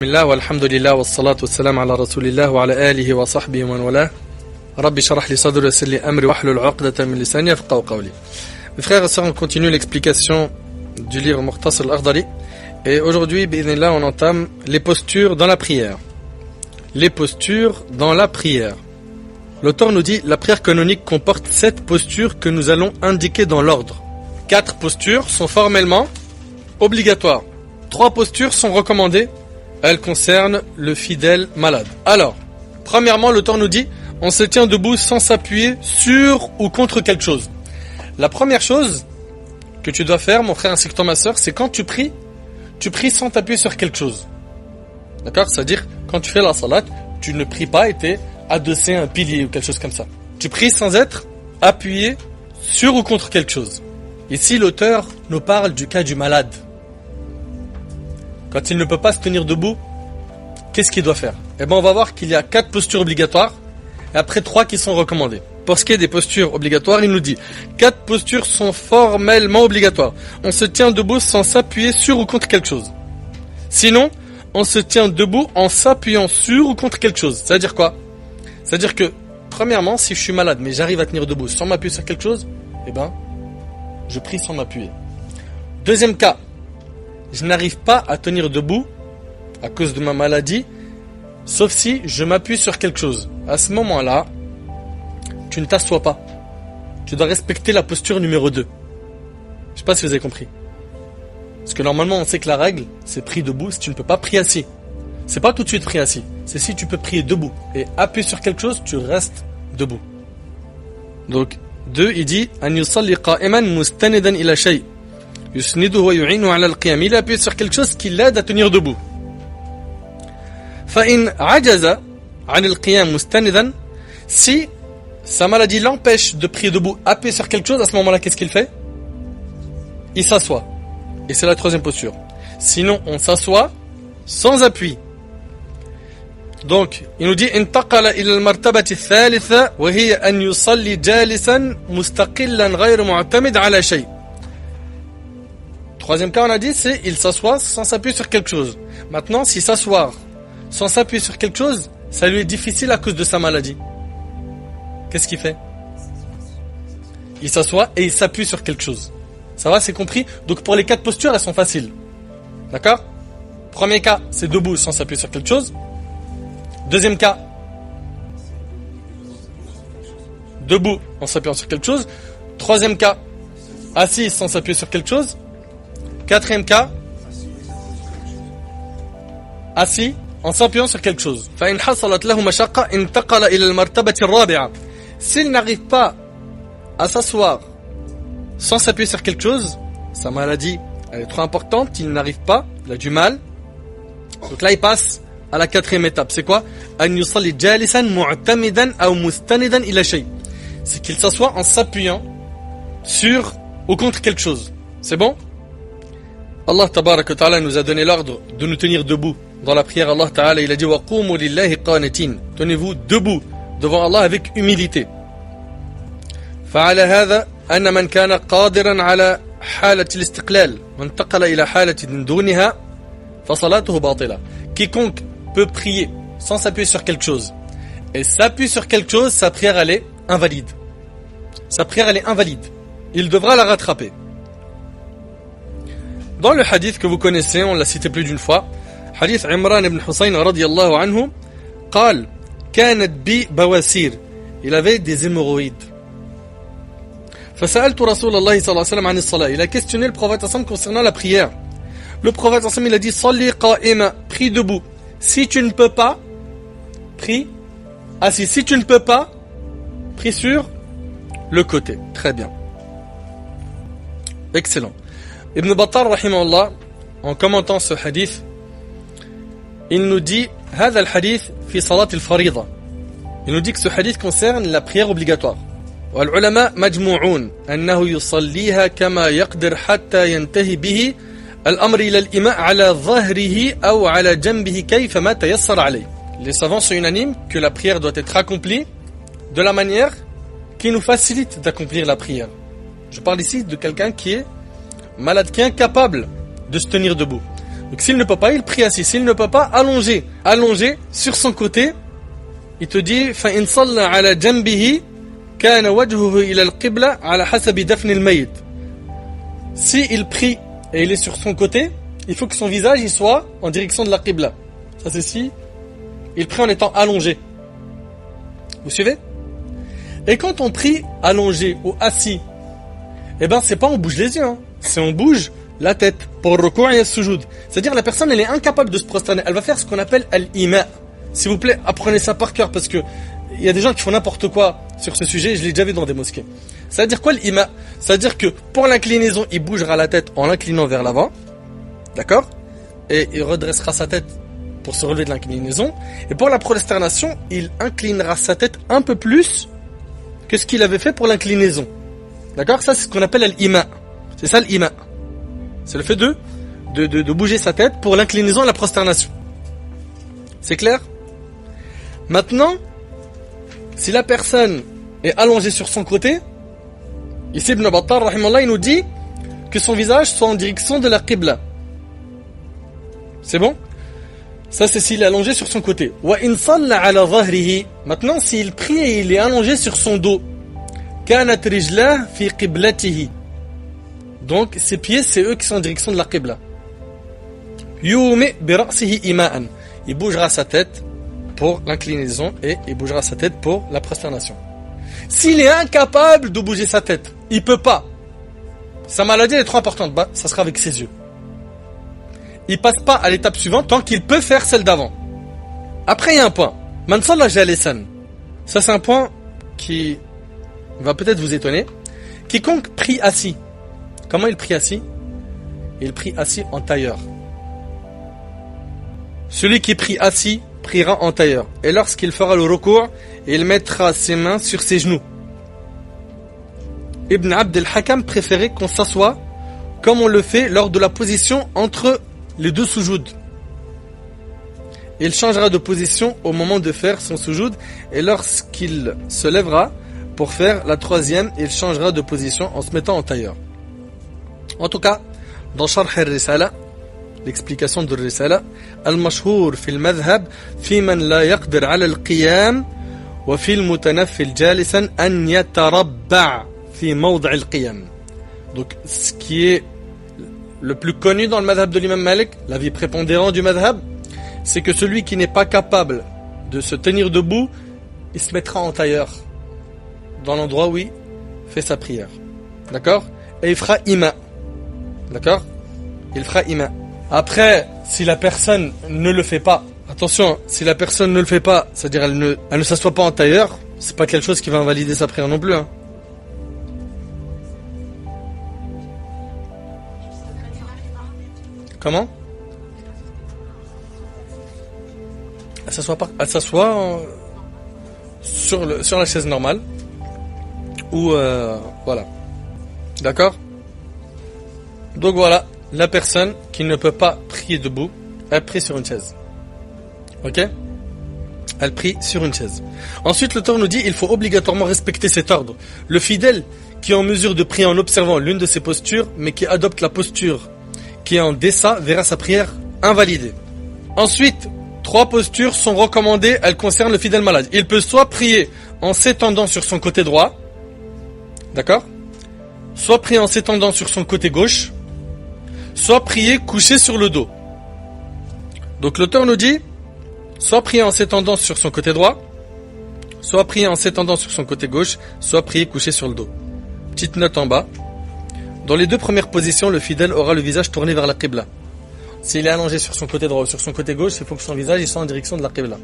Bismillah walhamdulillah wassalatu wassalam ala rasulillah wa ala alihi wa sahbihi wa man wala. Rabbi shrah li sadri wa yassir li amri wahlul 'uqdatan min lisani yafqahu qawli. Mes frères et sœurs, on continue l'explication du livre Mukhtasar al-Akhdari et aujourd'hui bi'idhnillah on entame les postures dans la prière. Les postures dans la prière. L'auteur nous dit la prière canonique comporte 7 postures que nous allons indiquer dans l'ordre. 4 postures sont formellement obligatoires. 3 postures sont recommandées. Elles concernent le fidèle malade. Alors, premièrement, l'auteur nous dit on se tient debout sans s'appuyer sur ou contre quelque chose. La première chose que tu dois faire, mon frère ainsi que toi, ma soeur, c'est quand tu pries sans t'appuyer sur quelque chose. D'accord? C'est-à-dire, quand tu fais la salat, tu ne pries pas et tu es adossé à un pilier ou quelque chose comme ça. Tu pries sans être appuyé sur ou contre quelque chose. Ici, l'auteur nous parle du cas du malade. Quand il ne peut pas se tenir debout, qu'est-ce qu'il doit faire? Eh bien, on va voir qu'il y a 4 postures obligatoires et après 3 qui sont recommandées. Pour ce qui est des postures obligatoires, il nous dit 4 postures sont formellement obligatoires. On se tient debout sans s'appuyer sur ou contre quelque chose. Sinon, on se tient debout en s'appuyant sur ou contre quelque chose. C'est-à-dire quoi? C'est-à-dire que, premièrement, si je suis malade mais j'arrive à tenir debout sans m'appuyer sur quelque chose, eh bien, je prie sans m'appuyer. Deuxième cas, je n'arrive pas à tenir debout à cause de ma maladie, sauf si je m'appuie sur quelque chose. À ce moment-là, tu ne t'assois pas. Tu dois respecter la posture numéro 2. Je ne sais pas si vous avez compris. Parce que normalement, on sait que la règle, c'est prier debout si tu ne peux pas prier assis. C'est pas tout de suite prier assis. C'est si tu peux prier debout et appuyer sur quelque chose, tu restes debout. Donc, 2, il dit « An yusalli qa'iman mustanidan ila shay » il appuie sur quelque chose qui l'aide à tenir debout. Si sa maladie l'empêche de prier debout, appuyer sur quelque chose, à ce moment-là, qu'est-ce qu'il fait? Il s'assoit. Et c'est la 3e posture. Sinon, on s'assoit sans appui. Donc, il nous dit انتقل إلى المرتبة الثالثة وهي أن يصلي جالسا مستقلا غير معتمد على شيء. 3e cas, on a dit, c'est il s'assoit sans s'appuyer sur quelque chose. Maintenant, si s'asseoir sans s'appuyer sur quelque chose, ça lui est difficile à cause de sa maladie. Qu'est-ce qu'il fait? Il s'assoit et il s'appuie sur quelque chose. Ça va, c'est compris? Donc pour les 4 postures, elles sont faciles. D'accord? Premier cas, c'est debout sans s'appuyer sur quelque chose. Deuxième cas, debout en s'appuyant sur quelque chose. 3e cas, assis sans s'appuyer sur quelque chose. 4e cas, assis en s'appuyant sur quelque chose. S'il n'arrive pas à s'asseoir sans s'appuyer sur quelque chose, sa maladie elle est trop importante, il n'arrive pas, il a du mal. Donc là il passe à la 4e étape. C'est quoi? C'est qu'il s'assoit en s'appuyant sur ou contre quelque chose. C'est bon? Allah tabarak wa ta'ala nous a donné l'ordre de nous tenir debout. Dans la prière, Allah ta'ala, il a dit « Wa qumu lillahi qanitin » Tenez-vous debout devant Allah avec humilité. فعلى هذا أن من كان قادرا على حالة الاستقلال وانتقل إلى حالة دونها فصلاته باطلة. Quiconque peut prier sans s'appuyer sur quelque chose et s'appuie sur quelque chose, sa prière elle est invalide. Sa prière elle est invalide. Il devra la rattraper. Dans le hadith que vous connaissez, on l'a cité plus d'une fois, hadith Imran ibn Husayn radiyallahu anhu, قال كانت بي بواسير, il avait des hémorroïdes. فسألت رسول الله صلى الله عليه وسلم عن الصلاة, il a questionné le prophète sallam concernant la prière. Le prophète sallam il a dit صلي قائما, prie debout. Si tu ne peux pas, prie assis. Si tu ne peux pas, prie sur le côté. Très bien. Excellent. Ibn Battal rahimahullah, en commentant ce hadith, il nous dit هذا الحديث في صلاة الفريضة. Il nous dit que ce hadith concerne la prière obligatoire. والعلماء مجموعون أنه يصليها كما يقدر حتى ينتهي به الأمر إلى الإماء على ظهره أو على جنبه كيفما تيسر عليه. Les savants sont unanimes que la prière doit être accomplie de la manière qui nous facilite d'accomplir la prière. Je parle ici de quelqu'un qui est malade, qui est incapable de se tenir debout. Donc s'il ne peut pas, il prie assis. S'il ne peut pas, allongé. Allongé sur son côté. Il te dit فَإِنْ صَلَّ عَلَى جَنْبِهِ كَانَ وَجْهُهُ إِلَى الْقِبْلَةِ عَلَى حَسَبِ دَفْنِ الْمَيِّتِ. Si il prie et il est sur son côté, il faut que son visage il soit en direction de la Qibla. Ça c'est si il prie en étant allongé. Vous suivez? Et quand on prie allongé ou assis, eh ben c'est pas on bouge les yeux, hein. C'est on bouge la tête pour le ruku' et le sujoud. C'est-à-dire la personne elle est incapable de se prosterner. Elle va faire ce qu'on appelle al-ima. S'il vous plaît, apprenez ça par cœur parce que il y a des gens qui font n'importe quoi sur ce sujet, je l'ai déjà vu dans des mosquées. Ça veut dire quoi l'ima? Ça veut dire que pour l'inclinaison, il bougera la tête en l'inclinant vers l'avant. D'accord? Et il redressera sa tête pour se relever de l'inclinaison. Et pour la prosternation, il inclinera sa tête un peu plus que ce qu'il avait fait pour l'inclinaison. D'accord? Ça, c'est ce qu'on appelle l'ima. C'est ça l'ima. C'est le fait de bouger sa tête pour l'inclinaison et la prosternation. C'est clair? Maintenant, si la personne est allongée sur son côté, ici Ibn Battal, rahimallah, il nous dit que son visage soit en direction de la Qibla. C'est bon? Ça, c'est s'il est allongé sur son côté. Wa in salla ala dhahrihi. Maintenant, s'il prie et il est allongé sur son dos. Kanat rijlah fi qiblatihi. Donc, ses pieds, c'est eux qui sont en direction de la Qibla. Yumi bi ra'sihi ima'an. Il bougera sa tête pour l'inclinaison et il bougera sa tête pour la prosternation. S'il est incapable de bouger sa tête, il peut pas. Sa maladie est trop importante, bah, ça sera avec ses yeux. Il passe pas à l'étape suivante tant qu'il peut faire celle d'avant. Après, il y a un point. Man salla jalisan. Ça, c'est un point qui va peut-être vous étonner. Quiconque prie assis. Comment il prie assis? Il prie assis en tailleur. Celui qui prie assis priera en tailleur. Et lorsqu'il fera le recours, il mettra ses mains sur ses genoux. Ibn Abd al-Hakam préférait qu'on s'assoie comme on le fait lors de la position entre les deux soujouds. Il changera de position au moment de faire son soujoud et lorsqu'il se lèvera pour faire la troisième, il changera de position en se mettant en tailleur. En tout cas, dans Sharh al-Risala, l'explication de Risala, al-mashhour fi al-madhhab fi man la yaqdir ala al-qiyam wa fi al-mutanaffil jalisan an yatarabba' fi mawd' al-qiyam. Donc ce qui est le plus connu dans le madhhab de l'imam Malik, l'avis prépondérant du madhhab, c'est que celui qui n'est pas capable de se tenir debout, il se mettra en tailleur dans l'endroit où il fait sa prière. D'accord? Et il fera ima. D'accord? Il fera ima. Après, si la personne ne le fait pas, attention, si la personne ne le fait pas, c'est-à-dire elle ne s'assoit pas en tailleur, c'est pas quelque chose qui va invalider sa prière non plus, hein. Comment? Elle s'assoit pas, elle s'assoit sur la chaise normale ou voilà. D'accord? Donc voilà, la personne qui ne peut pas prier debout, elle prie sur une chaise. Ok? Elle prie sur une chaise. Ensuite, l'auteur nous dit il faut obligatoirement respecter cet ordre. Le fidèle qui est en mesure de prier en observant l'une de ces postures, mais qui adopte la posture qui est en dessa, verra sa prière invalidée. Ensuite, 3 postures sont recommandées, elles concernent le fidèle malade. Il peut soit prier en s'étendant sur son côté droit, d'accord? Soit prier en s'étendant sur son côté gauche, soit prier couché sur le dos. Donc l'auteur nous dit, soit prier en s'étendant sur son côté droit, soit prier en s'étendant sur son côté gauche, soit prier couché sur le dos. Petite note en bas. Dans les 2 premières positions, le fidèle aura le visage tourné vers la Qibla. S'il est allongé sur son côté droit ou sur son côté gauche, il faut que son visage il soit en direction de la Qibla.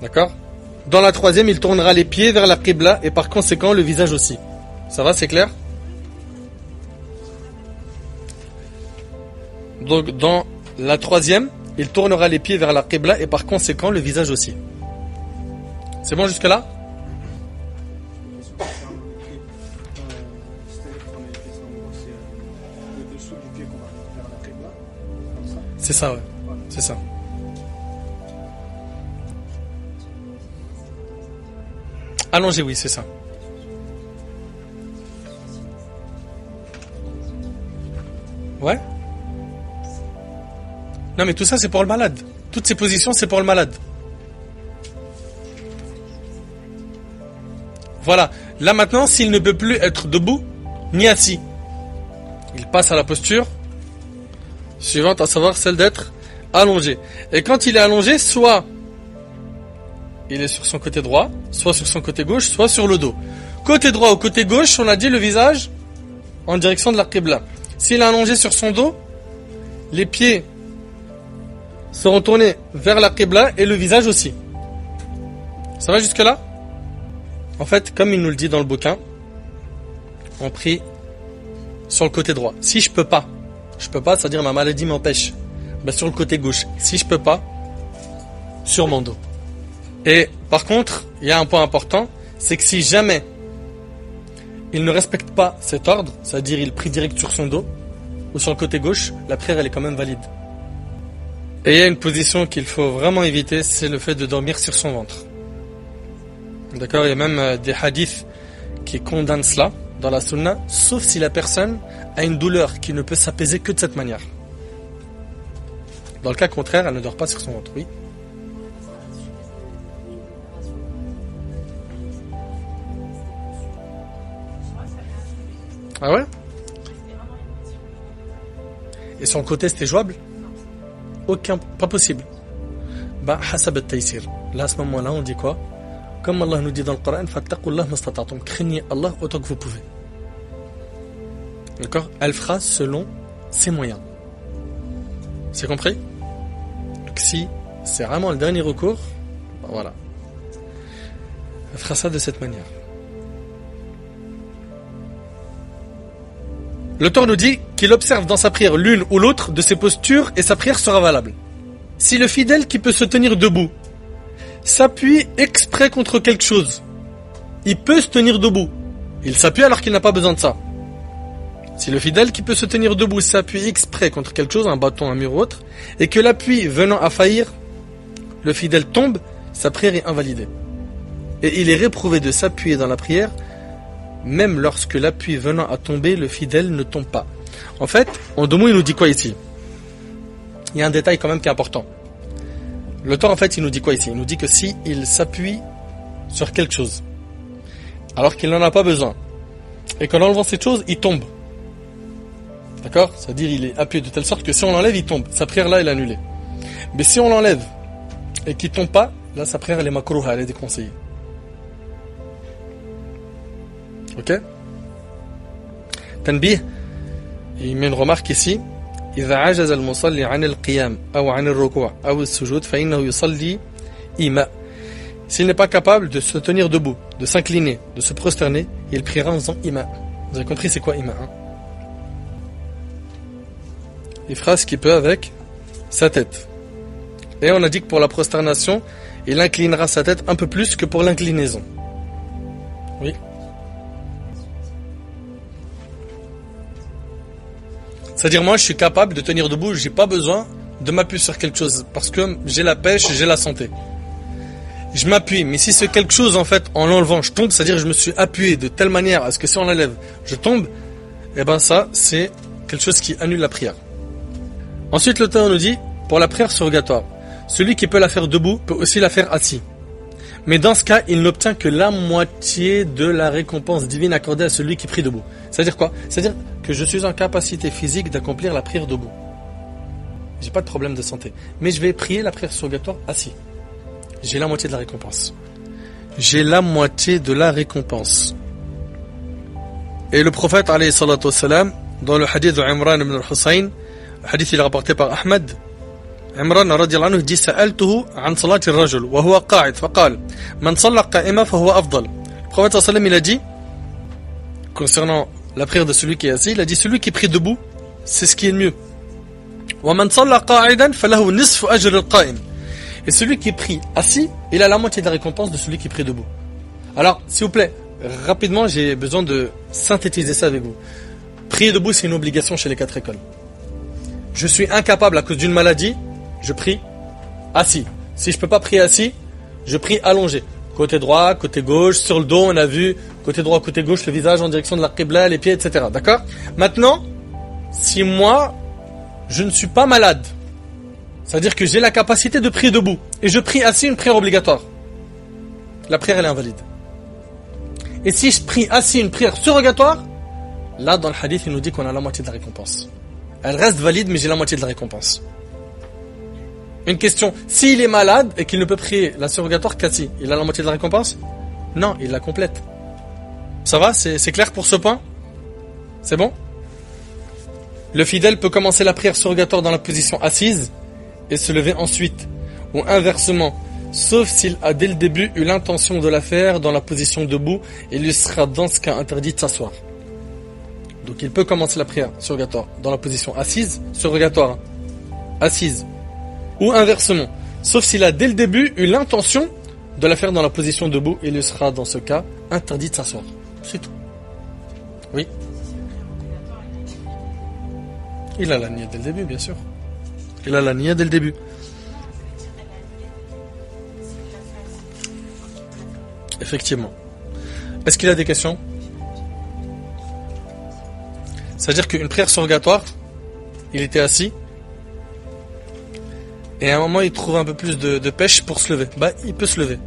D'accord? Dans la 3e, il tournera les pieds vers la Qibla et par conséquent le visage aussi. Ça va, c'est clair? Donc dans la 3e, il tournera les pieds vers la Qibla et par conséquent le visage aussi. C'est bon jusque là? C'est ça, ouais. C'est ça. Allongé, oui, c'est ça. Ouais. Non, mais tout ça, c'est pour le malade. Toutes ces positions, c'est pour le malade. Voilà. Là, maintenant, s'il ne peut plus être debout, ni assis, il passe à la posture suivante, à savoir celle d'être allongé. Et quand il est allongé, soit il est sur son côté droit, soit sur son côté gauche, soit sur le dos. Côté droit ou côté gauche, on a dit le visage en direction de la Qibla. S'il est allongé sur son dos, les pieds seront tournés vers la Qibla et le visage aussi. Ça va jusque là? En fait, comme il nous le dit dans le bouquin, on prie sur le côté droit. Si je peux pas, c'est-à-dire ma maladie m'empêche, ben sur le côté gauche. Si je peux pas, sur mon dos. Et par contre, il y a un point important, c'est que si jamais il ne respecte pas cet ordre, c'est-à-dire il prie direct sur son dos ou sur le côté gauche, la prière elle est quand même valide. Et il y a une position qu'il faut vraiment éviter, c'est le fait de dormir sur son ventre. D'accord, il y a même des hadiths qui condamnent cela dans la sunna, sauf si la personne a une douleur qui ne peut s'apaiser que de cette manière. Dans le cas contraire, elle ne dort pas sur son ventre, oui. Ah ouais? Et son côté c'était jouable? Pas possible. Bah, hasab al-taysir. Là, à ce moment-là, on dit quoi? Comme Allah nous dit dans le Coran, fattaqullah mastata'tum. Craignez Allah autant que vous pouvez. D'accord? Elle fera selon ses moyens. C'est compris? Donc si c'est vraiment le dernier recours, ben voilà. Elle fera ça de cette manière. L'auteur nous dit qu'il observe dans sa prière l'une ou l'autre de ses postures et sa prière sera valable. Si le fidèle qui peut se tenir debout s'appuie exprès contre quelque chose, il peut se tenir debout. Il s'appuie alors qu'il n'a pas besoin de ça. Si le fidèle qui peut se tenir debout s'appuie exprès contre quelque chose, un bâton, un mur ou autre, et que l'appui venant à faillir, le fidèle tombe, sa prière est invalidée. Et il est réprouvé de s'appuyer dans la prière, même lorsque l'appui venant à tomber, le fidèle ne tombe pas. En fait, en deux mots, il nous dit quoi ici? Il y a un détail quand même qui est important. L'auteur, en fait, il nous dit quoi ici? Il nous dit que si il s'appuie sur quelque chose, alors qu'il n'en a pas besoin, et qu'en enlevant cette chose, il tombe. D'accord? C'est-à-dire, il est appuyé de telle sorte que si on l'enlève, il tombe. Sa prière là, elle est annulée. Mais si on l'enlève et qu'il tombe pas, là, sa prière, elle est makrouha, elle est déconseillée. Ok? Tanbih, il met une remarque ici. إذا عجز المصلي عن القيام أو عن الركوع أو السجود فإنه يصلي إيماء. S'il n'est pas capable de se tenir debout, de s'incliner, de se prosterner, il priera en faisant ima. Vous avez compris c'est quoi ima, hein? Il fera ce qu'il peut avec sa tête. Et on a dit que pour la prosternation, il inclinera sa tête un peu plus que pour l'inclinaison. Oui. C'est-à-dire moi je suis capable de tenir debout, j'ai pas besoin de m'appuyer sur quelque chose parce que j'ai la pêche, j'ai la santé. Je m'appuie, mais si c'est quelque chose en fait en l'enlevant je tombe, c'est-à-dire que je me suis appuyé de telle manière à ce que si on l'enlève je tombe, et ben ça c'est quelque chose qui annule la prière. Ensuite l'auteur nous dit pour la prière surrogatoire, celui qui peut la faire debout peut aussi la faire assis. Mais dans ce cas, il n'obtient que la moitié de la récompense divine accordée à celui qui prie debout. C'est-à-dire quoi? C'est-à-dire que je suis en capacité physique d'accomplir la prière debout. J'ai pas de problème de santé. Mais je vais prier la prière surrogatoire assis. J'ai la moitié de la récompense. J'ai la moitié de la récompense. Et le prophète, alayhi salatu wassalam, dans le hadith de Imran ibn al-Husayn, le hadith il est rapporté par Ahmad, عمران رضي الله عنه dit سألته عن صلاة الرجل وهو قاعد فقال من صلى قائما فهو أفضل. Le prophète sallallahu alayhi wa sallam il a dit concernant la prière de celui qui est assis, il a dit celui qui prie debout c'est ce qui est le mieux. ومن صلى قاعدا فله نصف أجر القائم. Et celui qui prie assis, il a la moitié de la récompense de celui qui prie debout. Alors, s'il vous plaît, rapidement, j'ai besoin de synthétiser ça avec vous. Prier debout, c'est une obligation chez les 4 écoles. Je suis incapable à cause d'une maladie, je prie assis. Si je peux pas prier assis, je prie allongé. Côté droit, côté gauche, sur le dos, on a vu, côté droit, côté gauche, le visage en direction de la Qibla, les pieds, etc. D'accord? Maintenant, si moi, je ne suis pas malade, C'est-à-dire que j'ai la capacité de prier debout. Et je prie assis, une prière obligatoire. La prière, elle est invalide. Et si je prie assis, une prière surrogatoire, là, dans le hadith, il nous dit qu'on a la moitié de la récompense. Elle reste valide, mais j'ai la moitié de la récompense. Une question. S'il est malade et qu'il ne peut prier la surrogatoire qu'assis, il a la moitié de la récompense? Non, il la complète. Ça va? C'est clair pour ce point? C'est bon? Le fidèle peut commencer la prière surrogatoire dans la position assise et se lever ensuite, ou inversement, sauf s'il a dès le début eu l'intention de la faire dans la position debout, et il lui sera dans ce cas interdit de s'asseoir. Donc il peut commencer la prière surrogatoire dans la position assise, surrogatoire, assise, ou inversement, sauf s'il a dès le début eu l'intention de la faire dans la position debout, et il lui sera dans ce cas interdit de s'asseoir. C'est tout. Oui. Il a la niya dès le début, bien sûr. Il a la niya dès le début. Effectivement. Est-ce qu'il a des questions? C'est-à-dire qu'une prière surrogatoire, il était assis, et à un moment il trouve un peu plus de pêche pour se lever. Bah, il peut se lever.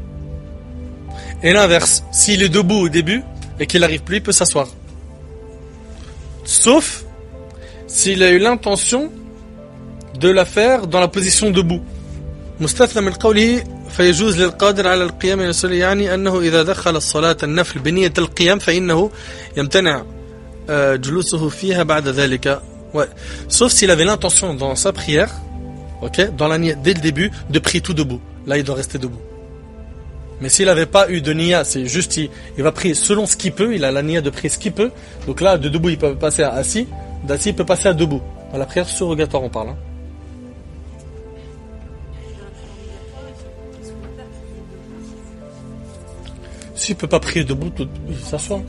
Et l'inverse, s'il est debout au début, et qu'il n'arrive plus, il peut s'asseoir. Sauf s'il a eu l'intention de la faire dans la position debout. مستثنى من قوله فيجوز للقادر على القيام من الصلاة يعني أنه إذا دخل الصلاة النفل بنية القيام فإنه يمتنع جلوسه فيها بعد ذلك. Ouais. Sauf s'il avait l'intention dans sa prière, ok, dans la niya dès le début, de prier tout debout. Là, il doit rester debout. Mais s'il n'avait pas eu de niya, c'est juste il va prier selon ce qu'il peut. Il a la niya de prier ce qu'il peut. Donc là, de debout, il peut passer à assis. D'assis, il peut passer à debout. Dans la prière surrogatoire, on parle. Hein. S'il ne peut pas prier debout, il s'assoit.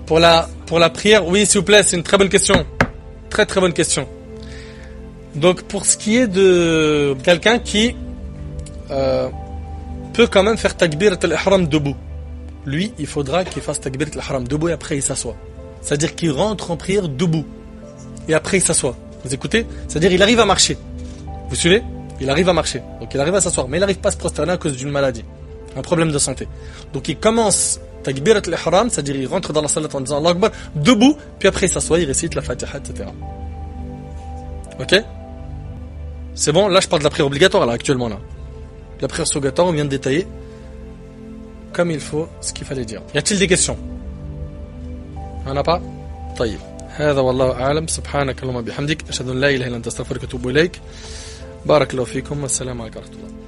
Pour la prière, oui, s'il vous plaît, c'est une très bonne question. Très très bonne question. Donc pour ce qui est de quelqu'un qui peut quand même faire takbirat al-ihram debout, lui, il faudra qu'il fasse takbirat al-ihram debout et après il s'assoit. C'est-à-dire qu'il rentre en prière debout et après il s'assoit. Vous écoutez? C'est-à-dire il arrive à marcher. Vous suivez? Il arrive à marcher. Donc il arrive à s'asseoir, mais il n'arrive pas à se prosterner à cause d'une maladie, un problème de santé. Donc il commence takbirat al-ihram, c'est-à-dire il rentre dans la salat en disant Allah Akbar, debout, puis après il s'assoit, il récite la Fatiha, etc. Ok? C'est bon? Là je parle de la prière obligatoire, là, actuellement, là. La prière surrogatoire, on vient de détailler comme il faut ce qu'il fallait dire. Y a-t-il des questions? On n'a pas? طيب. هذا والله أعلم. سبحانك اللهم بحمدك أشهد أن لا إله إلا أنت أستغفرك وأتوب إليك. بارك الله فيكم والسلام عليكم ورحمة الله.